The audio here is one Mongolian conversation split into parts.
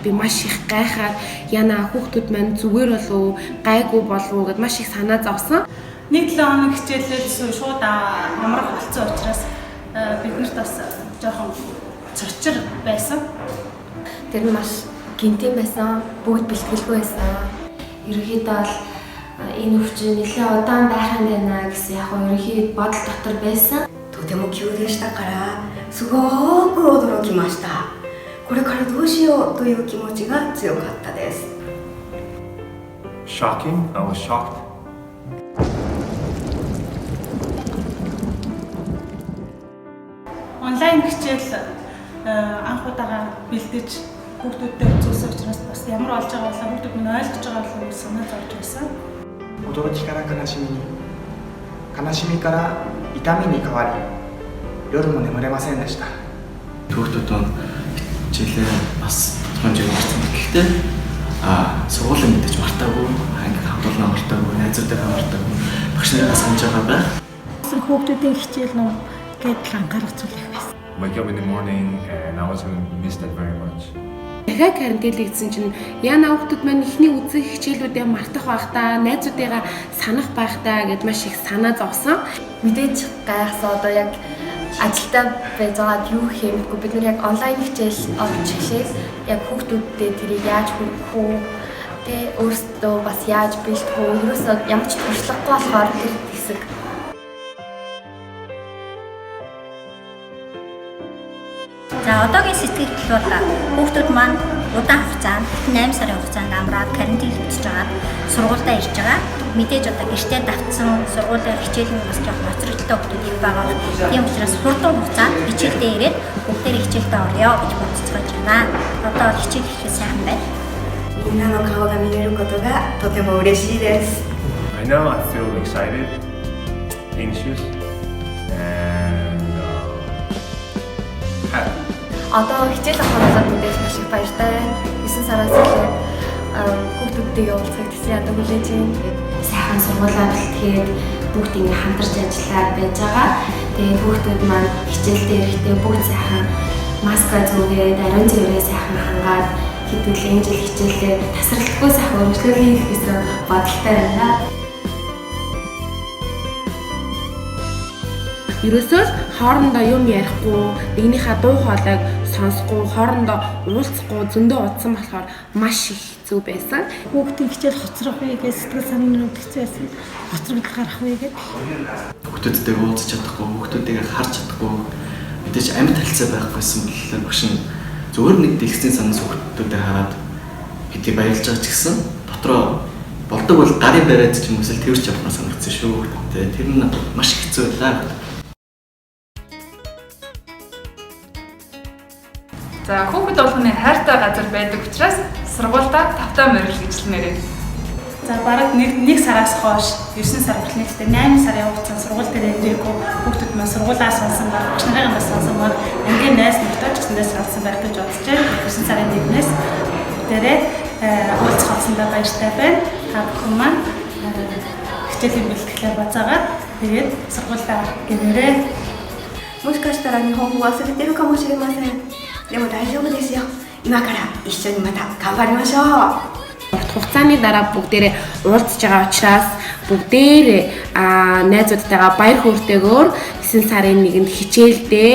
би маш их гайхаад яна хүүхдүүд маань зүгээр болов уу, гайгүй болов уу гэд маш их санаа зовсон. 1-7 хоног хичээлээс шууд амрах болсон учраас биднэрт бас жоохон цочор байсан. Тэр нь маш гинтэн байсан, бүгд бэлтгэлгүй байсан. Ерөнхийдөө бол энэ өвчин нэлээд удаан байх юм байна гэсэн яг ерөнхий бодол дотор байсан. とても急でしたからすごく驚きました。これからどうしようという気持ちが強かったです。 Shocking. I was shocked. Онлайн хичээл анх удаага бэлдэж хүүхдүүдтэй үзүүлсэн учраас бас ямар болж байгаа болоо хүүхдүүд минь ойлгож байгаа болов уу санаа зовж байсан. 驚きから悲しみに、悲しみから痛みに変わり、夜も眠れませんでした。 Хүүхдүүд нь хичээлээ бас хонжиг гарсан. Гэхдээ сургуулийн мэдээж мартаагүй, анги хамтуулна мартаагүй, найзуудаа мартаагүй, багш нараас санаж байгаа байх. Хүүхдүүдийн хичээл нөө гэдэл анхаарах зүйл их байсан. Wake up in the morning and I was going to miss that very much. Дахиад карантинлэгдсэн чинь яна хүүхдүүд маань ихний үзэх хичээлүүдээ мартах байхдаа, найзуудыгаа санах байхдаа гэд маш их санаа зовсон. Мэдээж гайхсан одоо яг ажилдаа байж байгаад юу хиймэггүй бид нар яг онлайн хичээл олж эхлээд яг хүүхдүүдтэй тэрийг яаж хүргэх үү тэ өөрсдөө бас яаж бэлтгэх үү ерөөсөө ямар ч туршлагагүй болохоор тэр хэсэг. За одоогийн сэтгэл бол хүүхдүүд маань удаан хугацаанд 8 сарын хугацаанд амраад карантинлэгдэж байгаа сургуультай ирж байгаа. Мэдээж одоо гэртээ давтсан сургуулийн хичээлийн бас жоох ноцрогдолтой хүүхдүүд байгаа. Тийм учраас хурдан хугацаанд хичээлдээ ирээд бүгдээ хичээлдээ орё гэж бодцоож байна. Одоо хичээл хийх сайн байна. みんなの顔が見れることがとても嬉しいです。 Right now I feel excited, anxious, and happy. Одоо хичээл авах болоод мэдээж маш их баяртай байна. 9 сараас эхлээд хүүхдүүдтэйгээ уулзах гэсэн ядуу хүлээж байна. Сайхан сургуулаа бэлтгээд бүгд ингэ хамтарч ажиллаад байж байгаа. Тэгээд хүүхдүүд маань хичээлдээ ирэхдээ бүгд сайхан маска зүүгээд, ариун цэврээ сайхан хангаад хэдүүлээ энэ жил хичээлдээ тасралтгүй сайхан өргөжлөө хийх гэсэн бодолтой байна. Ерөөсөө хоорондоо юм ярихгүй, нэгнийхээ дуу хоолойг сонсохгүй, хоорондоо уулзахгүй зөндөө удсан болохоор маш их хэцүү байсан. Хүүхдийн хичээл хоцрох үегээ сэтгэл санаа хэцүү байсан. Хоцрогдол гарах үегээд Хүүхдүүдтэйгээ уулзах чадахгүй, хүүхдүүдтэйгээ харж чадахгүй, мэдээж амьд харилцаа байхгүйсэн болохоор багш нь зөвхөн нэг дэлгэцийн санаас хүүхдүүдэд хараад хэдий баярлж байгаа ч гэсэн дотроо болдог бол гарын бариад ч юм уу тэрч явахнаа санагдсан шүү. Тэр нь маш хэцүү байлаа. За хүүхэд болгоны хайртай газар байдаг учраас сургуультай тавтай морил гэж л нэрээ. за бараг нэг сараас хойш 9 сар хүртэл нэгтэй 8 сарын хугацаанд сургууль дээр ирээгүй хүүхдүүд маань сургуулаа сонсон баг, багш нарын бас сонсон баг, ангийн найз нөхдөд ч гэсэндээ сонсон байх гэж бодож байна. 9 сарын 1-ээс дээрээ уулзах болсондоо баяртай байна. Та бүхэн маань хичээлийн бэлтгэлээ бацаагаад тэгээд сургуультай гэрээрээ もしかしたら日本語忘れてるかもしれません。でも大丈夫ですよ。今から一緒にまた頑張りましょう。 хугацааны дараа бүгдээрээ уулзж байгаа учраас бүгдээрээ найзуудтайгаа баяр хөөртэйгээр 9 сарын 1-нд хичээлдээ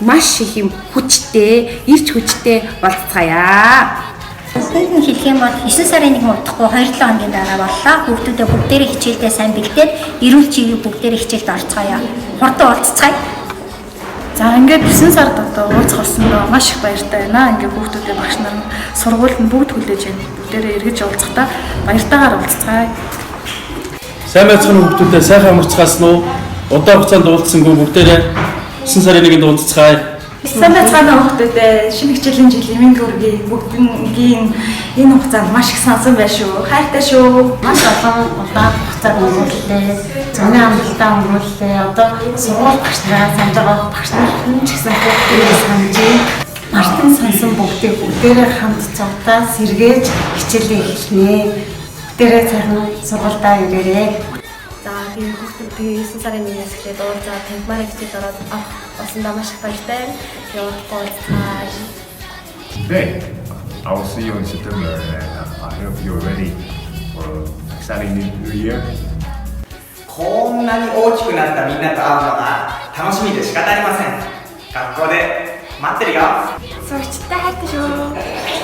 маш их юм хүчтэй, ирч хүчтэй болцгаая. Өөрөөр хэлэх юм бол 9 сарын 1 удахгүй 2-7 хоногийн дараа боллоо. Хүүхдүүдээ бүгдээрээ хичээлдээ сайн бэлдээд эрүүл чиглэл бүгдээрээ хичээлд орцгоё. Хурдан уулзцгаая. За ингээд 9 сард одоо уулзах болсондоо маш их баяртай байна. Ингээд хүүхдүүдээ багш нар сургуульд нь бүгд хүлээж байна. Бүгдээрээ эргэж уулзахдаа баяртайгаар уулзцгаая. Сайн байцгаана хүүхдүүдээ сайхан амарцгаас нь удаан хугацаанд уулзсангүй бүгдээрээ 9 сарын 1-нд уулзцгаая. Сайн байцгаана хүүхдүүдээ шинэ хичээлийн жилийн мэнд хүргэе. Бүгднгийн энэ хугацаанд маш их сансан байна шүү. Хайртай шүү. Маш олон удаан хугацаанд уулзлаа. Зөний амралтаа өнгөрүүллээ. Одоо сургууль багш нараа санаж байгаа багш нар ч гэсэн хүүхдүүдээ санаж Мартин сансан бүгдээрээ хамт цогтаа сэргээж хичээлээ эхэлнэ. Бүгдээрээ цайхан сургуультай ирээрээ. За тийм хүүхдүүдээ 9 сарын 1-ээс эхлээд уулзаад тамхимаар хичээл ороод болсондоо маш их баяртай. Тэгээд уулзцгаая. Today, I will see you in September, and I hope you're ready for an exciting new year. こんなに大きくなったみんなと会うのが楽しみで仕方ありません。学校で待ってるよ。Сурчтай хайртай шүү.